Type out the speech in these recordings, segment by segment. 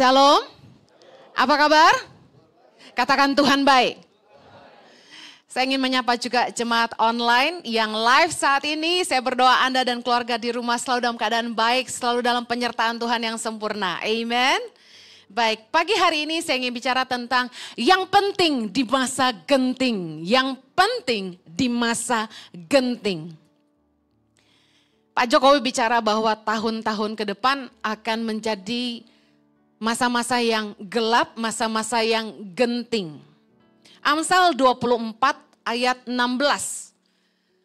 Shalom, apa kabar? Katakan Tuhan baik. Saya ingin menyapa juga jemaat online yang live saat ini. Saya berdoa Anda dan keluarga di rumah selalu dalam keadaan baik, selalu dalam penyertaan Tuhan yang sempurna. Amen. Baik, pagi hari ini saya ingin bicara tentang yang penting di masa genting. Yang penting di masa genting. Pak Jokowi bicara bahwa tahun-tahun ke depan akan menjadi masa-masa yang gelap, masa-masa yang genting. Amsal 24 ayat 16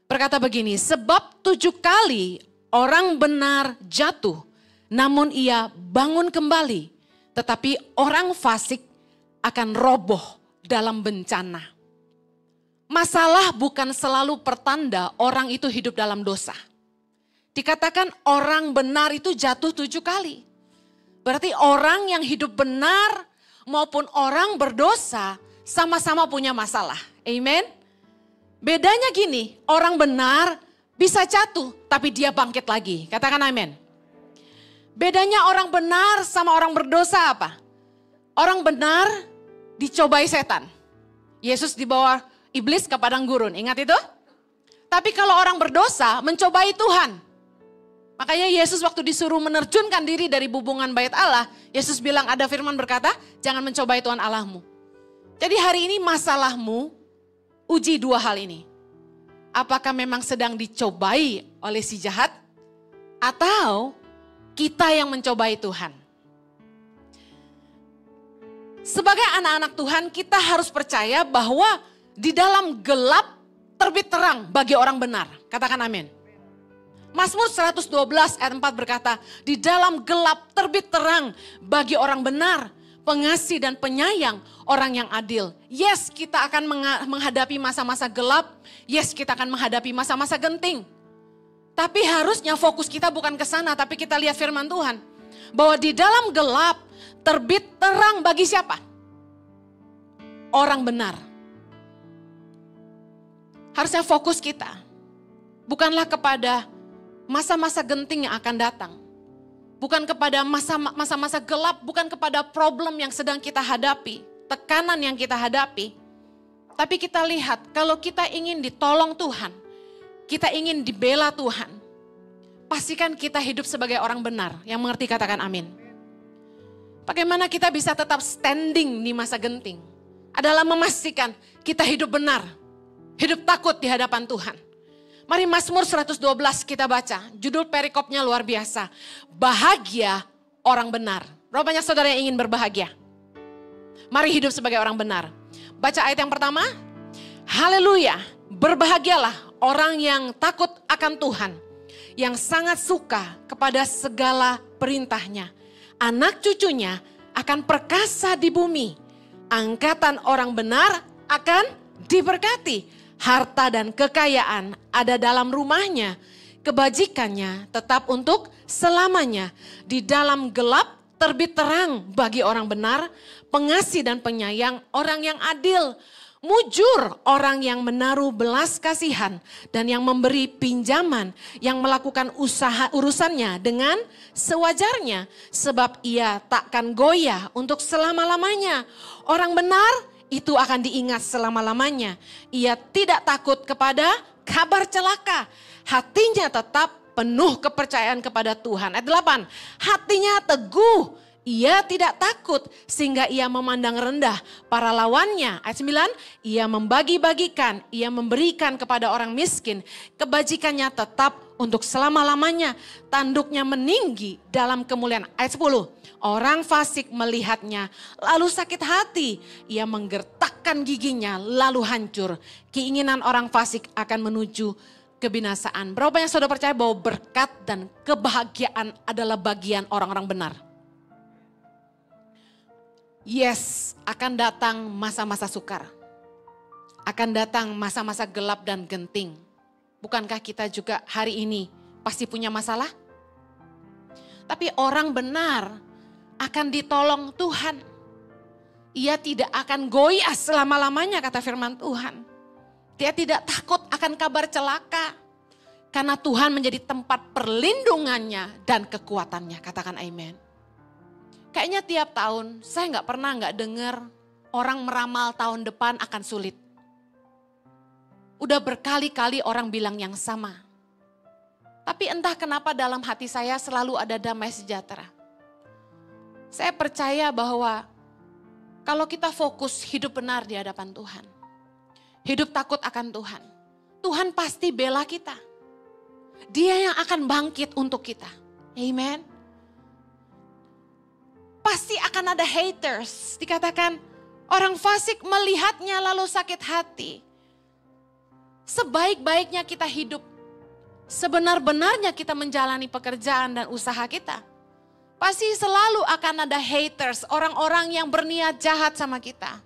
berkata begini, sebab 7 kali orang benar jatuh, namun ia bangun kembali, tetapi orang fasik akan roboh dalam bencana. Masalah bukan selalu pertanda orang itu hidup dalam dosa. Dikatakan orang benar itu jatuh 7 kali. Berarti orang yang hidup benar maupun orang berdosa sama-sama punya masalah. Amen. Bedanya gini, orang benar bisa jatuh tapi dia bangkit lagi. Katakan amin. Bedanya orang benar sama orang berdosa apa? Orang benar dicobai setan. Yesus dibawa iblis ke padang gurun, ingat itu? Tapi kalau orang berdosa mencobai Tuhan. Makanya Yesus waktu disuruh menerjunkan diri dari bubungan bait Allah, Yesus bilang ada firman berkata, jangan mencobai Tuhan Allahmu. Jadi hari ini masalahmu, uji 2 hal ini. Apakah memang sedang dicobai oleh si jahat? Atau kita yang mencobai Tuhan? Sebagai anak-anak Tuhan kita harus percaya bahwa di dalam gelap terbit terang bagi orang benar. Katakan amin. Mazmur 112 ayat 4 berkata, di dalam gelap terbit terang bagi orang benar, pengasih dan penyayang orang yang adil. Yes, kita akan menghadapi masa-masa gelap. Yes, kita akan menghadapi masa-masa genting. Tapi harusnya fokus kita bukan ke sana, tapi kita lihat firman Tuhan. Bahwa di dalam gelap terbit terang bagi siapa? Orang benar. Harusnya fokus kita bukanlah kepada masa-masa genting yang akan datang. Bukan kepada masa-masa gelap, bukan kepada problem yang sedang kita hadapi, tekanan yang kita hadapi. Tapi kita lihat, kalau kita ingin ditolong Tuhan, kita ingin dibela Tuhan, pastikan kita hidup sebagai orang benar, yang mengerti katakan amin. Bagaimana kita bisa tetap standing di masa genting? Adalah memastikan kita hidup benar, hidup takut di hadapan Tuhan. Mari Mazmur 112 kita baca, judul perikopnya luar biasa. Bahagia orang benar. Berapa banyak saudara yang ingin berbahagia? Mari hidup sebagai orang benar. Baca ayat yang pertama. Haleluya, berbahagialah orang yang takut akan Tuhan, yang sangat suka kepada segala perintahnya. Anak cucunya akan perkasa di bumi. Angkatan orang benar akan diberkati. Harta dan kekayaan ada dalam rumahnya, kebajikannya tetap untuk selamanya. Di dalam gelap terbit terang bagi orang benar, pengasih dan penyayang orang yang adil. Mujur orang yang menaruh belas kasihan dan yang memberi pinjaman, yang melakukan usaha urusannya dengan sewajarnya, sebab ia takkan goyah untuk selama-lamanya. Orang benar itu akan diingat selama-lamanya. Ia tidak takut kepada kabar celaka. Hatinya tetap penuh kepercayaan kepada Tuhan. Ayat 8. Hatinya teguh. Ia tidak takut sehingga ia memandang rendah para lawannya. Ayat 9. Ia membagi-bagikan. Ia memberikan kepada orang miskin. Kebajikannya tetap untuk selama-lamanya. Tanduknya meninggi dalam kemuliaan. Ayat 10. Orang fasik melihatnya lalu sakit hati. Ia menggertakkan giginya lalu hancur. Keinginan orang fasik akan menuju kebinasaan. Berapa banyak saudara percaya bahwa berkat dan kebahagiaan adalah bagian orang-orang benar? Yes, akan datang masa-masa sukar. Akan datang masa-masa gelap dan genting. Bukankah kita juga hari ini pasti punya masalah? Tapi orang benar akan ditolong Tuhan. Ia tidak akan goyah selama-lamanya kata firman Tuhan. Dia tidak takut akan kabar celaka. Karena Tuhan menjadi tempat perlindungannya dan kekuatannya. Katakan amin. Kayaknya tiap tahun saya nggak pernah nggak dengar orang meramal tahun depan akan sulit. Udah berkali-kali orang bilang yang sama. Tapi entah kenapa dalam hati saya selalu ada damai sejahtera. Saya percaya bahwa kalau kita fokus hidup benar di hadapan Tuhan, hidup takut akan Tuhan, Tuhan pasti bela kita. Dia yang akan bangkit untuk kita. Amen. Pasti akan ada haters. Dikatakan orang fasik melihatnya lalu sakit hati. Sebaik-baiknya kita hidup, sebenar-benarnya kita menjalani pekerjaan dan usaha kita, pasti selalu akan ada haters, orang-orang yang berniat jahat sama kita.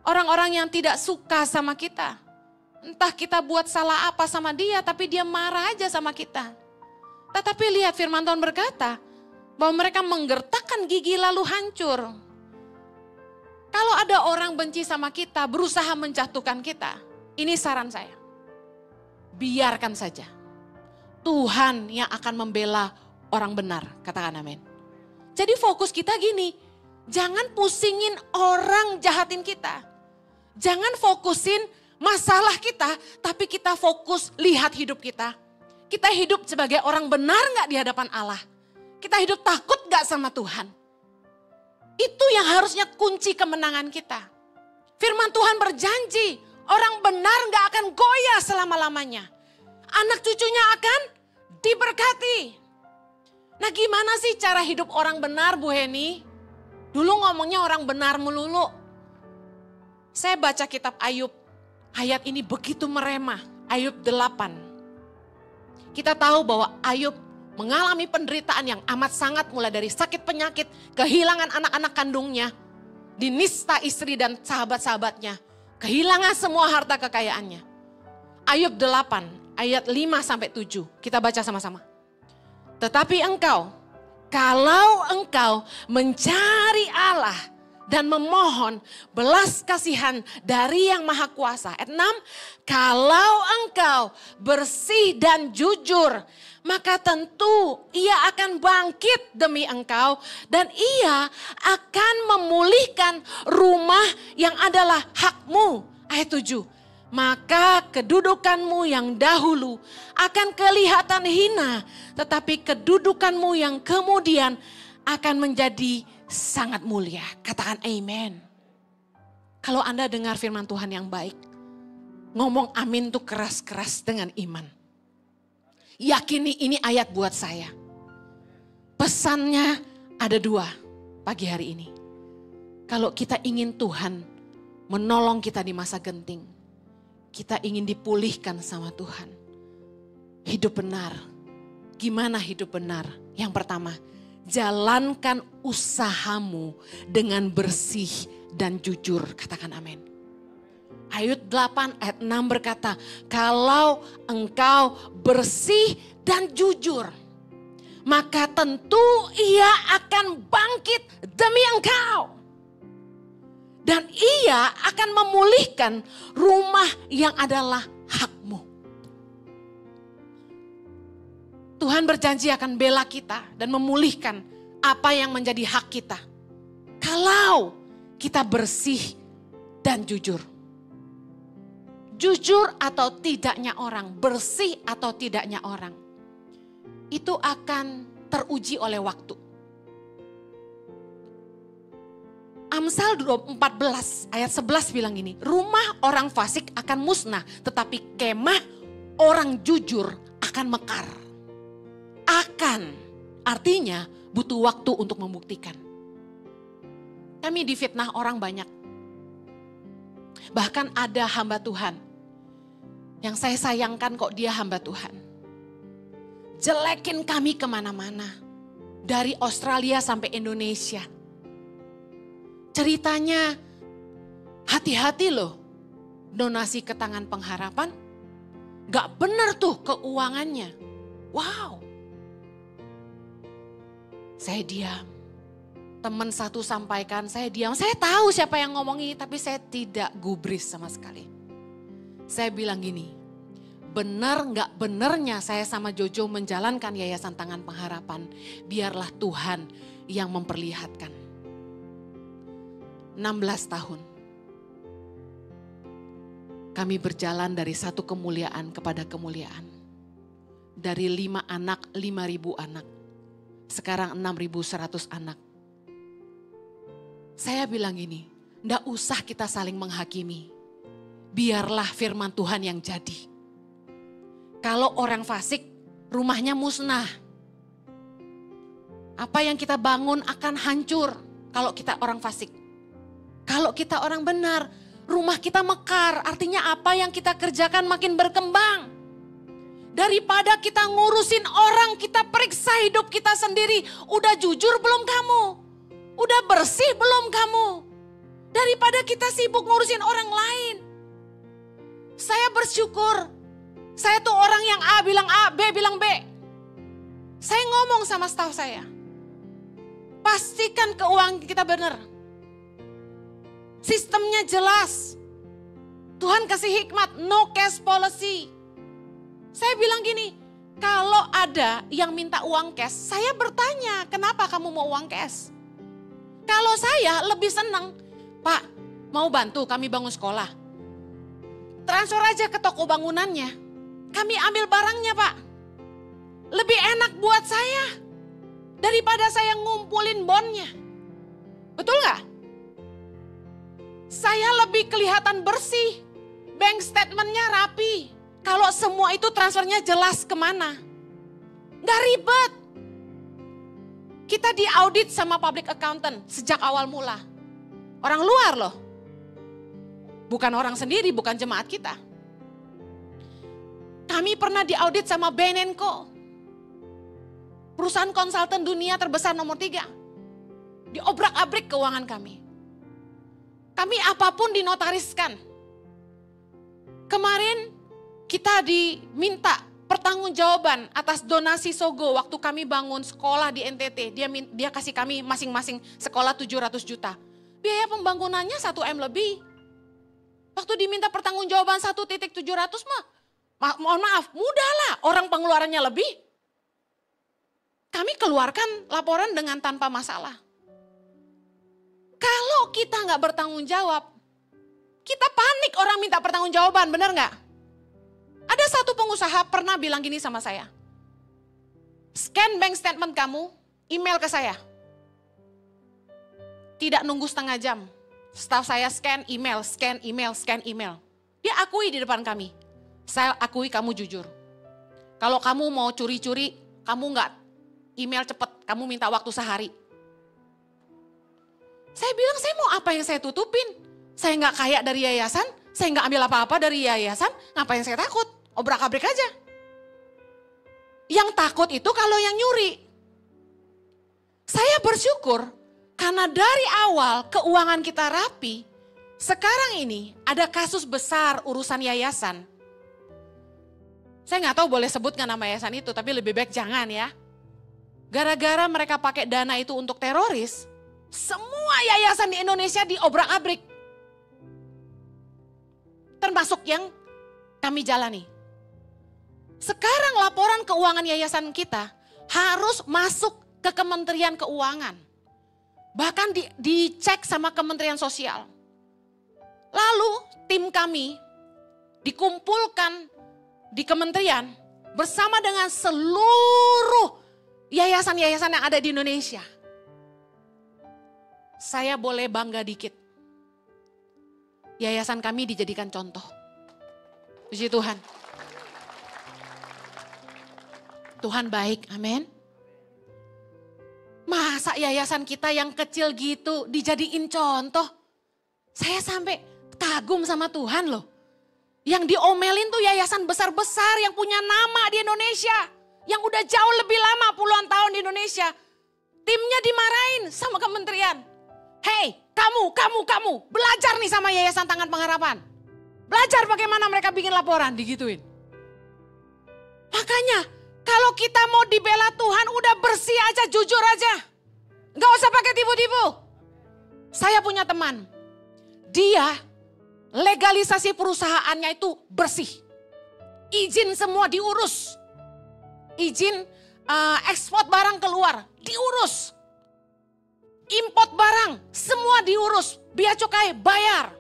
Orang-orang yang tidak suka sama kita. Entah kita buat salah apa sama dia, tapi dia marah aja sama kita. Tetapi lihat firman Tuhan berkata, bahwa mereka menggertakkan gigi lalu hancur. Kalau ada orang benci sama kita, berusaha menjatuhkan kita, ini saran saya. Biarkan saja. Tuhan yang akan membela orang benar, katakan amin. Jadi fokus kita gini, jangan pusingin orang jahatin kita. Jangan fokusin masalah kita, tapi kita fokus lihat hidup kita. Kita hidup sebagai orang benar gak di hadapan Allah? Kita hidup takut gak sama Tuhan? Itu yang harusnya kunci kemenangan kita. Firman Tuhan berjanji, orang benar gak akan goyah selama-lamanya. Anak cucunya akan diberkati. Nah gimana sih cara hidup orang benar, Bu Heni? Dulu ngomongnya orang benar melulu. Saya baca kitab Ayub, ayat ini begitu meremah. Ayub 8. Kita tahu bahwa Ayub mengalami penderitaan yang amat sangat, mulai dari sakit penyakit, kehilangan anak-anak kandungnya, dinista istri dan sahabat-sahabatnya, kehilangan semua harta kekayaannya. Ayub 8 ayat 5-7, kita baca sama-sama. Tetapi engkau, kalau engkau mencari Allah dan memohon belas kasihan dari yang maha kuasa. Ayat 6, kalau engkau bersih dan jujur, maka tentu ia akan bangkit demi engkau dan ia akan memulihkan rumah yang adalah hakmu. Ayat 7, maka kedudukanmu yang dahulu akan kelihatan hina, tetapi kedudukanmu yang kemudian akan menjadi sangat mulia. Katakan amen. Kalau Anda dengar firman Tuhan yang baik, ngomong amin tuh keras-keras dengan iman. Yakini ini ayat buat saya. Pesannya ada 2 pagi hari ini. Kalau kita ingin Tuhan menolong kita di masa genting, kita ingin dipulihkan sama Tuhan. Hidup benar. Gimana hidup benar? Yang pertama, jalankan usahamu dengan bersih dan jujur. Katakan amin. Ayat 8 ayat 6 berkata, kalau engkau bersih dan jujur, maka tentu ia akan bangkit demi engkau. Dan ia akan memulihkan rumah yang adalah hakmu. Tuhan berjanji akan bela kita dan memulihkan apa yang menjadi hak kita. Kalau kita bersih dan jujur. Jujur atau tidaknya orang, bersih atau tidaknya orang, itu akan teruji oleh waktu. Amsal 14 ayat 11 bilang gini, rumah orang fasik akan musnah, tetapi kemah orang jujur akan mekar. Akan, artinya butuh waktu untuk membuktikan. Kami difitnah orang banyak. Bahkan ada hamba Tuhan yang saya sayangkan kok dia hamba Tuhan. Jelekin kami kemana-mana. Dari Australia sampai Indonesia. Ceritanya hati-hati loh. Donasi ke tangan pengharapan. Gak bener tuh keuangannya. Wow. Saya diam. Teman satu sampaikan, saya diam. Saya tahu siapa yang ngomong ini, tapi saya tidak gubris sama sekali. Saya bilang gini, benar nggak benernya saya sama Jojo menjalankan Yayasan Tangan Pengharapan, biarlah Tuhan yang memperlihatkan. 16 tahun. Kami berjalan dari satu kemuliaan kepada kemuliaan. Dari 5 anak, 5.000 anak. Sekarang 6.100 anak. Saya bilang gini, nggak usah kita saling menghakimi. Biarlah firman Tuhan yang jadi. Kalau orang fasik, rumahnya musnah. Apa yang kita bangun akan hancur kalau kita orang fasik. Kalau kita orang benar, rumah kita mekar. Artinya apa yang kita kerjakan makin berkembang. Daripada kita ngurusin orang, kita periksa hidup kita sendiri. Udah jujur belum kamu? Udah bersih belum kamu? Daripada kita sibuk ngurusin orang lain. Saya bersyukur. Saya tuh orang yang A bilang A, B bilang B. Saya ngomong sama staf saya. Pastikan keuangan kita benar. Sistemnya jelas. Tuhan kasih hikmat, no cash policy. Saya bilang gini, kalau ada yang minta uang cash, saya bertanya, kenapa kamu mau uang cash? Kalau saya lebih senang, Pak, mau bantu kami bangun sekolah. Transfer aja ke toko bangunannya. Kami ambil barangnya, Pak. Lebih enak buat saya daripada saya ngumpulin bonnya. Betul nggak? Saya lebih kelihatan bersih. Bank statementnya rapi. Kalau semua itu transfernya jelas kemana. Nggak ribet. Kita diaudit sama public accountant sejak awal mula. Orang luar loh. Bukan orang sendiri, bukan jemaat kita. Kami pernah diaudit sama Bain & Co. Perusahaan konsultan dunia terbesar nomor 3. Diobrak-abrik keuangan kami. Kami apapun dinotariskan. Kemarin kita diminta pertanggungjawaban atas donasi Sogo waktu kami bangun sekolah di NTT. Dia kasih kami masing-masing sekolah 700 juta. Biaya pembangunannya 1 M lebih. Waktu diminta pertanggungjawaban 1,700 mohon maaf, mudah lah orang pengeluarannya lebih. Kami keluarkan laporan dengan tanpa masalah. Kalau kita nggak bertanggung jawab, kita panik orang minta pertanggungjawaban, benar nggak? Ada satu pengusaha pernah bilang gini sama saya, scan bank statement kamu, email ke saya. Tidak nunggu setengah jam. Staf saya scan email. Dia akui di depan kami. Saya akui kamu jujur. Kalau kamu mau curi-curi, kamu nggak email cepet, kamu minta waktu sehari. Saya bilang, saya mau apa yang saya tutupin? Saya nggak kaya dari yayasan, saya nggak ambil apa-apa dari yayasan, ngapain saya takut? Obrak-abrik aja. Yang takut itu kalau yang nyuri. Saya bersyukur. Karena dari awal keuangan kita rapi, sekarang ini ada kasus besar urusan yayasan. Saya nggak tahu boleh sebut nggak nama yayasan itu, tapi lebih baik jangan ya. Gara-gara mereka pakai dana itu untuk teroris, semua yayasan di Indonesia diobrak-abrik. Termasuk yang kami jalani. Sekarang laporan keuangan yayasan kita harus masuk ke Kementerian Keuangan. Bahkan dicek sama Kementerian Sosial. Lalu tim kami dikumpulkan di kementerian bersama dengan seluruh yayasan-yayasan yang ada di Indonesia. Saya boleh bangga dikit. Yayasan kami dijadikan contoh. Puji Tuhan. Tuhan baik, amin. Masa yayasan kita yang kecil gitu dijadiin contoh? Saya sampai kagum sama Tuhan loh. Yang diomelin tuh yayasan besar-besar yang punya nama di Indonesia. Yang udah jauh lebih lama puluhan tahun di Indonesia. Timnya dimarahin sama kementerian. Hei, kamu belajar nih sama Yayasan Tangan Pengharapan. Belajar bagaimana mereka bikin laporan, digituin. Makanya kalau kita mau dibela Tuhan udah bersih aja, jujur aja. Gak usah pakai tipu-tipu. Saya punya teman, dia legalisasi perusahaannya itu bersih. Izin semua diurus. Izin ekspor barang keluar, diurus. Import barang, semua diurus. Bea cukai, bayar.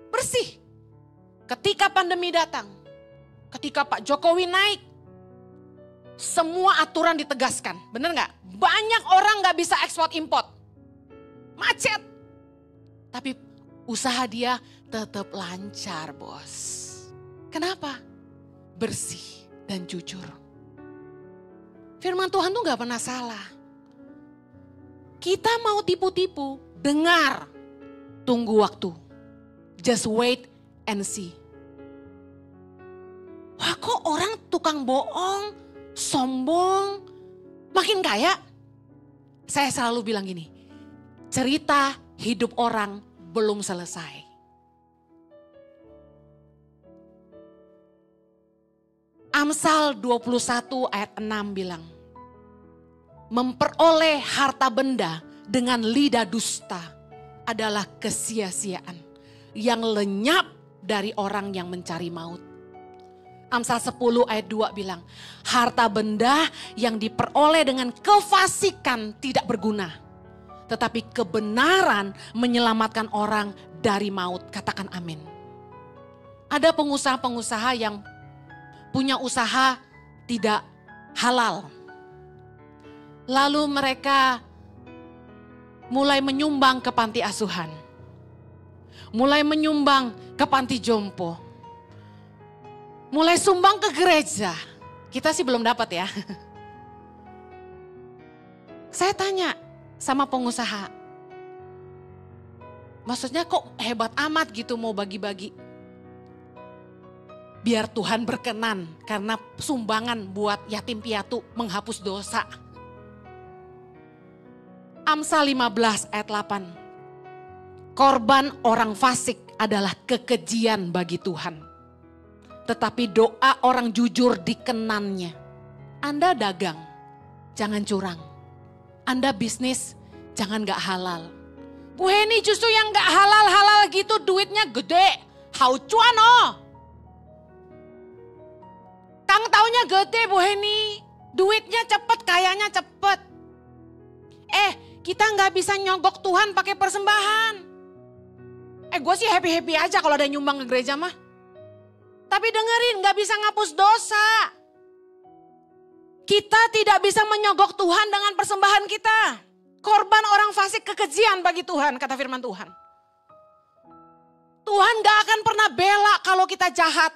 Bersih. Ketika pandemi datang, ketika Pak Jokowi naik, semua aturan ditegaskan. Bener gak? Banyak orang gak bisa ekspor import. Macet. Tapi usaha dia tetap lancar, bos. Kenapa? Bersih dan jujur. Firman Tuhan tuh gak pernah salah. Kita mau tipu-tipu, dengar, tunggu waktu. Just wait and see. Wah, kok orang tukang bohong, sombong, makin kaya? Saya selalu bilang gini, cerita hidup orang belum selesai. Amsal 21 ayat 6 bilang, memperoleh harta benda dengan lidah dusta adalah kesia-siaan yang lenyap dari orang yang mencari maut. Amsal 10 ayat 2 bilang, harta benda yang diperoleh dengan kefasikan tidak berguna. Tetapi kebenaran menyelamatkan orang dari maut. Katakan amin. Ada pengusaha-pengusaha yang punya usaha tidak halal. Lalu mereka mulai menyumbang ke panti asuhan. Mulai menyumbang ke panti jompo. Mulai sumbang ke gereja. Kita sih belum dapat ya. Saya tanya sama pengusaha. Maksudnya kok hebat amat gitu mau bagi-bagi. Biar Tuhan berkenan karena sumbangan buat yatim piatu menghapus dosa. Amsal 15 ayat 8. Korban orang fasik adalah kekejian bagi Tuhan. Tetapi doa orang jujur dikenannya. Anda dagang, jangan curang. Anda bisnis, jangan gak halal. Bu Heni justru yang gak halal-halal gitu duitnya gede. Hau cuan oh. Kang taunya gede Bu Heni. Duitnya cepet, kayanya cepet. Kita gak bisa nyogok Tuhan pakai persembahan. Gue sih happy-happy aja kalau ada nyumbang ke gereja mah. Tapi dengerin, gak bisa ngapus dosa. Kita tidak bisa menyogok Tuhan dengan persembahan kita. Korban orang fasik kekejian bagi Tuhan, kata firman Tuhan. Tuhan gak akan pernah bela kalau kita jahat.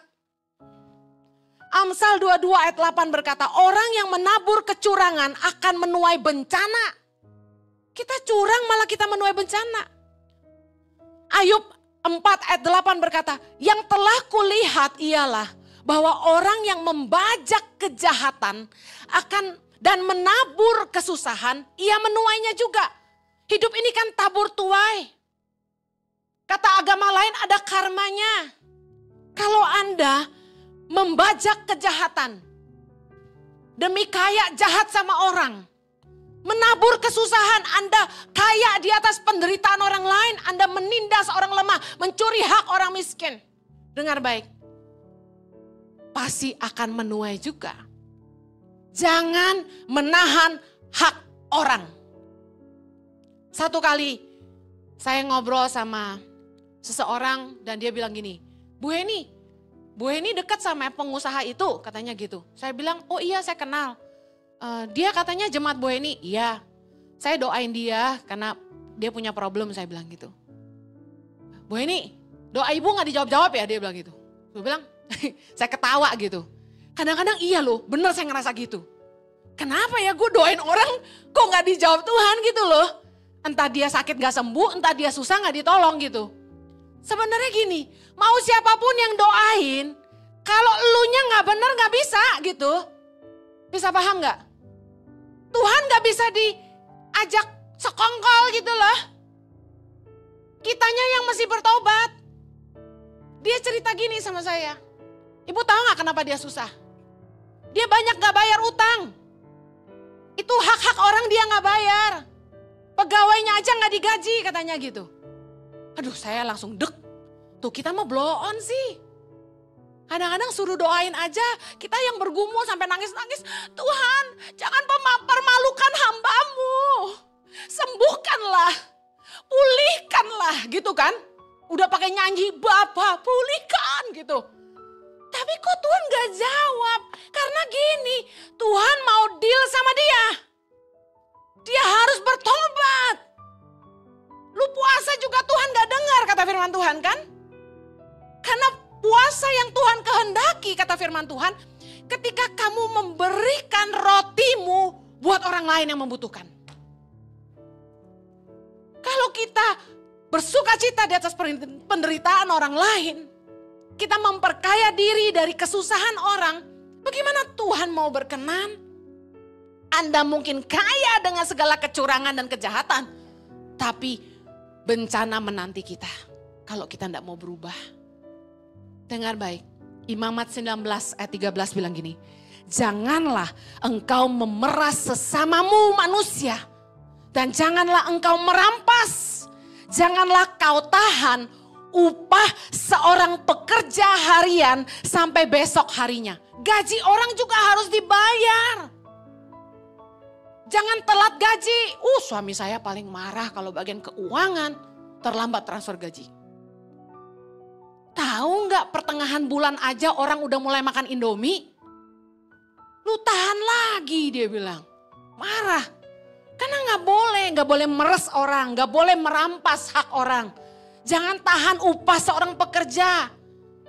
Amsal 22 ayat 8 berkata, orang yang menabur kecurangan akan menuai bencana. Kita curang malah kita menuai bencana. Ayub 4 ayat 8 berkata, yang telah kulihat ialah bahwa orang yang membajak kejahatan akan dan menabur kesusahan, ia menuainya juga. Hidup ini kan tabur tuai. Kata agama lain ada karmanya. Kalau Anda membajak kejahatan, demi kaya jahat sama orang, menabur kesusahan, Anda kaya di atas penderitaan orang lain, Anda menindas orang lemah, mencuri hak orang miskin. Dengar baik, pasti akan menuai juga. Jangan menahan hak orang. Satu kali saya ngobrol sama seseorang dan dia bilang gini, Bu Heni dekat sama pengusaha itu, katanya gitu. Saya bilang, oh iya saya kenal. Dia katanya jemaat Bu Heni, iya. Saya doain dia karena dia punya problem, saya bilang gitu. Bu Heni, doa ibu gak dijawab-jawab ya, dia bilang gitu. Gue bilang, saya ketawa gitu. Kadang-kadang iya loh, bener saya ngerasa gitu. Kenapa ya gue doain orang kok gak dijawab Tuhan gitu loh. Entah dia sakit gak sembuh, entah dia susah gak ditolong gitu. Sebenarnya gini, mau siapapun yang doain, kalau elunya gak bener gak bisa gitu. Bisa paham gak? Tuhan gak bisa diajak sekongkol gitu loh. Kitanya yang mesti bertobat. Dia cerita gini sama saya. Ibu tahu gak kenapa dia susah? Dia banyak gak bayar utang. Itu hak-hak orang dia gak bayar. Pegawainya aja gak digaji katanya gitu. Aduh saya langsung dek. Tuh kita mau blow on sih. Kadang-kadang suruh doain aja, kita yang bergumul sampai nangis-nangis. Tuhan, jangan permalukan hamba-Mu. Sembuhkanlah, pulihkanlah gitu kan. Udah pakai nyanyi, Bapa pulihkan gitu. Tapi kok Tuhan gak jawab? Karena gini, Tuhan mau deal sama dia. Dia harus bertobat. Lu puasa juga Tuhan gak dengar kata firman Tuhan kan? Karena puasa yang Tuhan kehendaki kata firman Tuhan, ketika kamu memberikan rotimu buat orang lain yang membutuhkan. Kalau kita bersuka cita di atas penderitaan orang lain, kita memperkaya diri dari kesusahan orang, bagaimana Tuhan mau berkenan? Anda mungkin kaya dengan segala kecurangan dan kejahatan, tapi bencana menanti kita kalau kita tidak mau berubah. Dengar baik, Imamat 19 ayat 13 bilang gini, janganlah engkau memeras sesamamu manusia, dan janganlah engkau merampas, janganlah kau tahan upah seorang pekerja harian sampai besok harinya. Gaji orang juga harus dibayar. Jangan telat gaji. Suami saya paling marah kalau bagian keuangan terlambat transfer gaji. Tahu nggak pertengahan bulan aja orang udah mulai makan Indomie? Lu tahan lagi dia bilang. Marah. Karena nggak boleh meres orang, nggak boleh merampas hak orang. Jangan tahan upah seorang pekerja.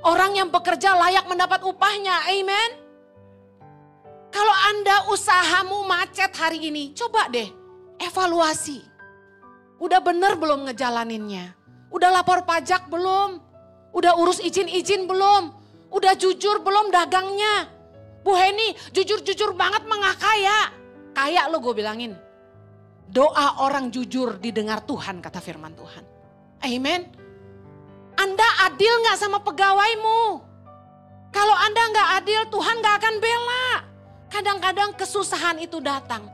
Orang yang bekerja layak mendapat upahnya. Amen. Kalau Anda usahamu macet hari ini, coba deh evaluasi. Udah bener belum ngejalaninnya? Udah lapor pajak belum? Udah urus izin-izin belum? Udah jujur belum dagangnya? Bu Heni jujur-jujur banget mengah kaya. Kaya lo gue bilangin. Doa orang jujur didengar Tuhan kata firman Tuhan. Amen. Anda adil gak sama pegawaimu? Kalau Anda gak adil, Tuhan gak akan bela. Kadang-kadang kesusahan itu datang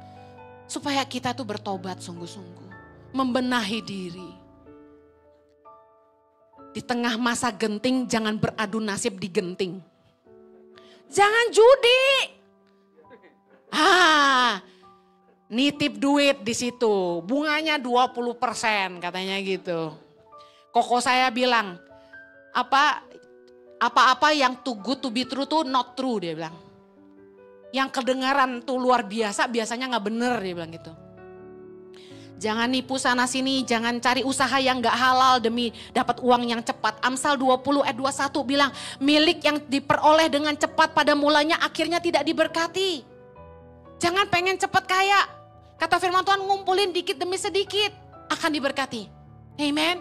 supaya kita tuh bertobat sungguh-sungguh. Membenahi diri. Di tengah masa genting jangan beradu nasib di genting. Jangan judi. Nitip duit di situ. Bunganya 20% katanya gitu. Koko saya bilang, apa-apa yang too good to be true tuh not true dia bilang. Yang kedengaran tuh luar biasa, biasanya gak bener dia bilang gitu. Jangan nipu sana sini, jangan cari usaha yang gak halal demi dapat uang yang cepat. Amsal 20 ayat 21 bilang, milik yang diperoleh dengan cepat pada mulanya akhirnya tidak diberkati. Jangan pengen cepat kaya. Kata firman Tuhan ngumpulin dikit demi sedikit akan diberkati. Amen.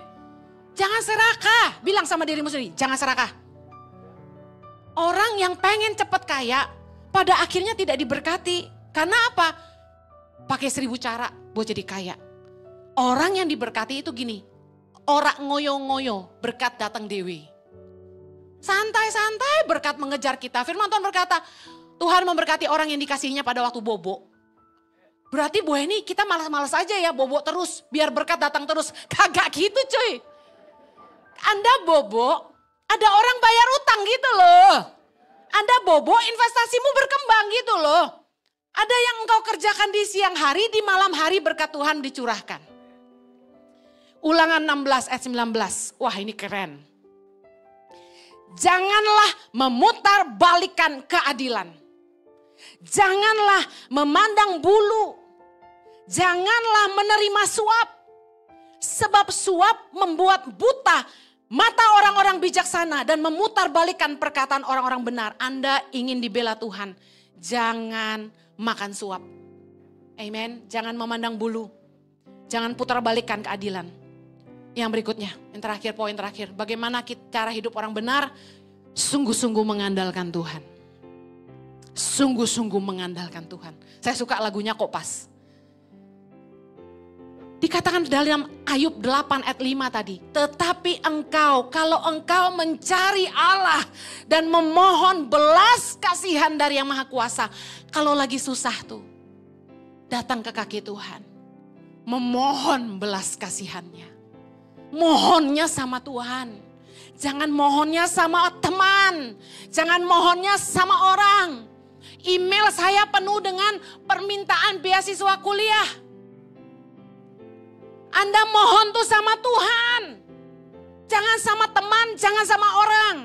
Jangan serakah, bilang sama dirimu sendiri, jangan serakah. Orang yang pengen cepat kaya, pada akhirnya tidak diberkati. Karena apa? Pakai 1000 cara buat jadi kaya. Orang yang diberkati itu gini. Orang ngoyo-ngoyo, berkat datang dewi. Santai-santai berkat mengejar kita. Firman Tuhan berkata, Tuhan memberkati orang yang dikasihinya pada waktu bobo. Berarti Bu Heni kita malas-malas aja ya bobo terus. Biar berkat datang terus. Kagak gitu cuy. Anda bobo, ada orang bayar utang gitu loh. Anda bobo, investasimu berkembang gitu loh. Ada yang engkau kerjakan di siang hari, di malam hari berkat Tuhan dicurahkan. Ulangan 16 ayat 19. Wah ini keren. Janganlah memutar balikan keadilan. Janganlah memandang bulu. Janganlah menerima suap. Sebab suap membuat buta mata orang-orang bijaksana dan memutar balikan perkataan orang-orang benar. Anda ingin dibela Tuhan, jangan makan suap. Amen. Jangan memandang bulu. Jangan putar balikan keadilan. Yang berikutnya, yang terakhir, poin terakhir. Bagaimana cara hidup orang benar? Sungguh-sungguh mengandalkan Tuhan. Sungguh-sungguh mengandalkan Tuhan. Saya suka lagunya kok pas. Dikatakan dalam Ayub 8 ayat 5 tadi. Tetapi engkau, kalau engkau mencari Allah dan memohon belas kasihan dari yang Maha Kuasa. Kalau lagi susah tuh, datang ke kaki Tuhan. Memohon belas kasihannya. Mohonnya sama Tuhan. Jangan mohonnya sama teman. Jangan mohonnya sama orang. Email saya penuh dengan permintaan beasiswa kuliah. Anda mohon tuh sama Tuhan. Jangan sama teman, jangan sama orang.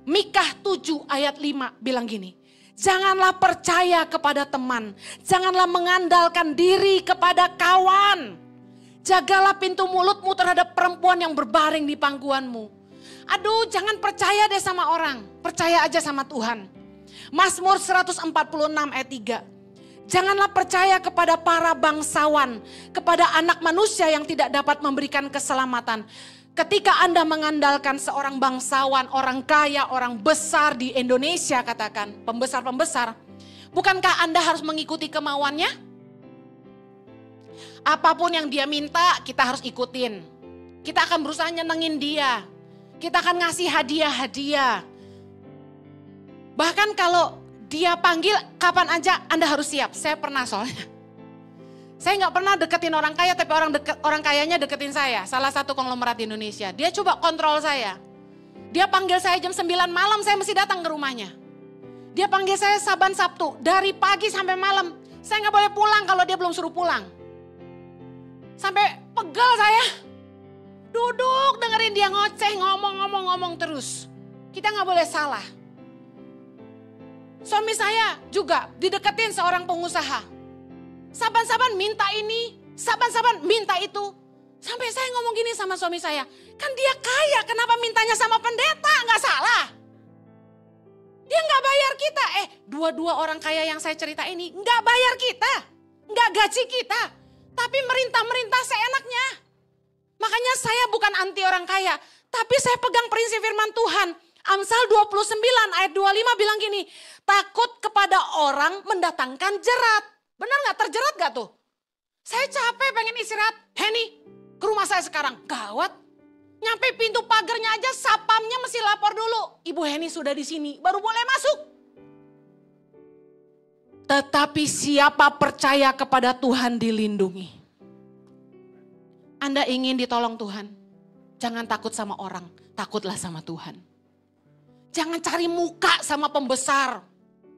Mikah 7 ayat 5 bilang gini. Janganlah percaya kepada teman. Janganlah mengandalkan diri kepada kawan. Jagalah pintu mulutmu terhadap perempuan yang berbaring di pangkuanmu. Aduh, jangan percaya deh sama orang. Percaya aja sama Tuhan. Mazmur 146 ayat 3. Janganlah percaya kepada para bangsawan. Kepada anak manusia yang tidak dapat memberikan keselamatan. Ketika Anda mengandalkan seorang bangsawan, orang kaya, orang besar di Indonesia katakan. Pembesar-pembesar. Bukankah Anda harus mengikuti kemauannya? Apapun yang dia minta kita harus ikutin. Kita akan berusaha nyenengin dia. Kita akan ngasih hadiah-hadiah. Bahkan kalau dia panggil kapan aja Anda harus siap. Saya pernah soalnya. Saya gak pernah deketin orang kaya tapi orang kayanya deketin saya. Salah satu konglomerat di Indonesia. Dia coba kontrol saya. Dia panggil saya jam 9 malam saya mesti datang ke rumahnya. Dia panggil saya Saban Sabtu. Dari pagi sampai malam. Saya gak boleh pulang kalau dia belum suruh pulang. Sampai pegel saya. Duduk dengerin dia ngoceh, ngomong terus. Kita gak boleh salah. Suami saya juga dideketin seorang pengusaha. Saban-saban minta ini, saban-saban minta itu. Sampai saya ngomong gini sama suami saya. Kan dia kaya, kenapa mintanya sama pendeta? Gak salah. Dia gak bayar kita. Dua-dua orang kaya yang saya cerita ini gak bayar kita. Gak gaji kita. Tapi merintah-merintah seenaknya. Makanya saya bukan anti orang kaya. Tapi saya pegang prinsip firman Tuhan. Amsal 29 ayat 25 bilang gini. Takut kepada orang mendatangkan jerat. Benar gak? Terjerat gak tuh? Saya capek pengen istirahat. Henny, ke rumah saya sekarang. Gawat. Nyampe pintu pagarnya aja sapamnya mesti lapor dulu. Ibu Henny sudah di sini. Baru boleh masuk. Tetapi siapa percaya kepada Tuhan dilindungi. Anda ingin ditolong Tuhan. Jangan takut sama orang. Takutlah sama Tuhan. Jangan cari muka sama pembesar.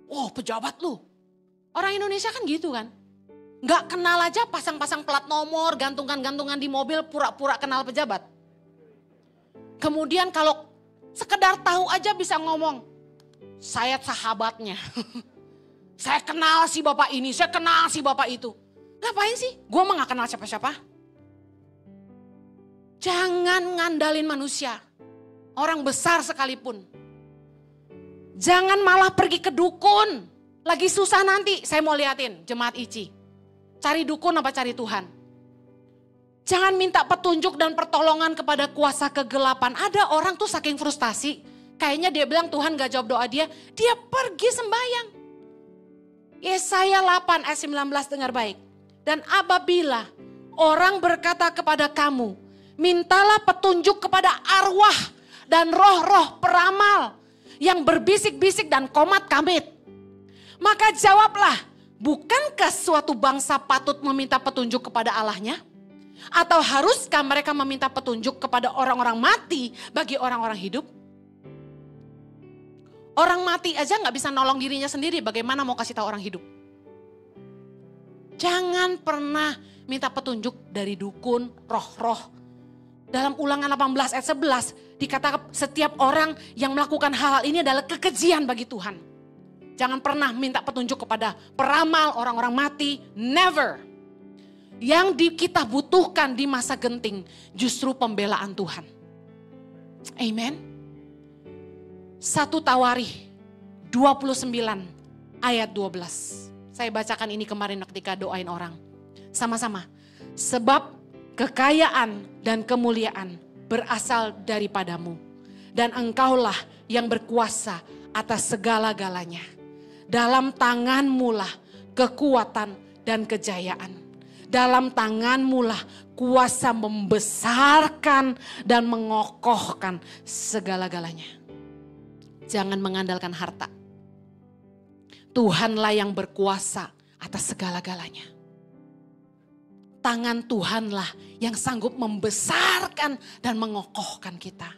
Oh pejabat lu. Orang Indonesia kan gitu kan. Gak kenal aja pasang-pasang plat nomor. Gantungan-gantungan di mobil pura-pura kenal pejabat. Kemudian kalau sekedar tahu aja bisa ngomong. Saya sahabatnya. Saya kenal si bapak ini, saya kenal si bapak itu. Ngapain sih? Gue mah gak kenal siapa-siapa. Jangan ngandalin manusia. Orang besar sekalipun. Jangan malah pergi ke dukun. Lagi susah nanti, saya mau liatin jemaat ICI. Cari dukun apa cari Tuhan? Jangan minta petunjuk dan pertolongan kepada kuasa kegelapan. Ada orang tuh saking frustasi. Kayaknya dia bilang Tuhan gak jawab doa dia. Dia pergi sembahyang. Yesaya 8 ayat 19 dengar baik. Dan apabila orang berkata kepada kamu, mintalah petunjuk kepada arwah dan roh-roh peramal yang berbisik-bisik dan komat kamit. Maka jawablah, bukankah suatu bangsa patut meminta petunjuk kepada Allahnya? Atau haruskah mereka meminta petunjuk kepada orang-orang mati bagi orang-orang hidup? Orang mati aja gak bisa nolong dirinya sendiri, bagaimana mau kasih tahu orang hidup? Jangan pernah minta petunjuk dari dukun, roh-roh. Dalam Ulangan 18 ayat 11 dikatakan setiap orang yang melakukan hal-hal ini adalah kekejian bagi Tuhan. Jangan pernah minta petunjuk kepada peramal, orang-orang mati, never. Yang kita butuhkan di masa genting justru pembelaan Tuhan. Amen. 1 Tawarikh 29 ayat 12. Saya bacakan ini kemarin ketika doain orang. Sama-sama. Sebab kekayaan dan kemuliaan berasal daripadamu. Dan engkaulah yang berkuasa atas segala-galanya. Dalam tanganmulah kekuatan dan kejayaan. Dalam tanganmulah kuasa membesarkan dan mengokohkan segala-galanya. Jangan mengandalkan harta. Tuhanlah yang berkuasa atas segala-galanya. Tangan Tuhanlah yang sanggup membesarkan dan mengokohkan kita.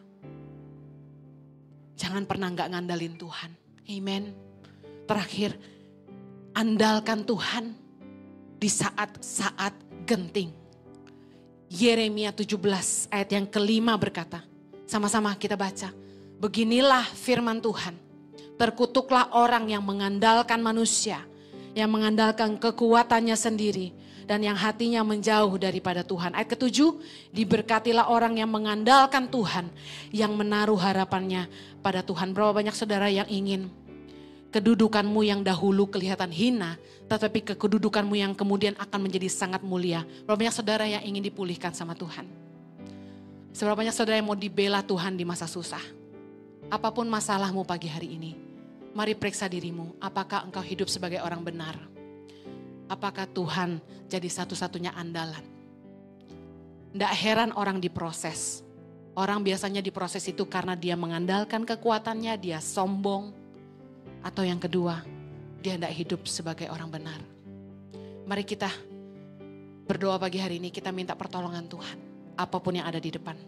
Jangan pernah gak ngandalin Tuhan. Amen. Terakhir, andalkan Tuhan di saat-saat genting. Yeremia 17 ayat yang kelima berkata, sama-sama kita baca. Beginilah firman Tuhan, terkutuklah orang yang mengandalkan manusia, yang mengandalkan kekuatannya sendiri, dan yang hatinya menjauh daripada Tuhan. Ayat ke-7, diberkatilah orang yang mengandalkan Tuhan, yang menaruh harapannya pada Tuhan. Berapa banyak saudara yang ingin kedudukanmu yang dahulu kelihatan hina, tetapi kedudukanmu yang kemudian akan menjadi sangat mulia. Berapa banyak saudara yang ingin dipulihkan sama Tuhan? Seberapa banyak saudara yang mau dibela Tuhan di masa susah? Apapun masalahmu pagi hari ini, mari periksa dirimu. Apakah engkau hidup sebagai orang benar? Apakah Tuhan jadi satu-satunya andalan? Tidak heran orang diproses. Orang biasanya diproses itu karena dia mengandalkan kekuatannya, dia sombong. Atau yang kedua, dia tidak hidup sebagai orang benar. Mari kita berdoa pagi hari ini, kita minta pertolongan Tuhan. Apapun yang ada di depan.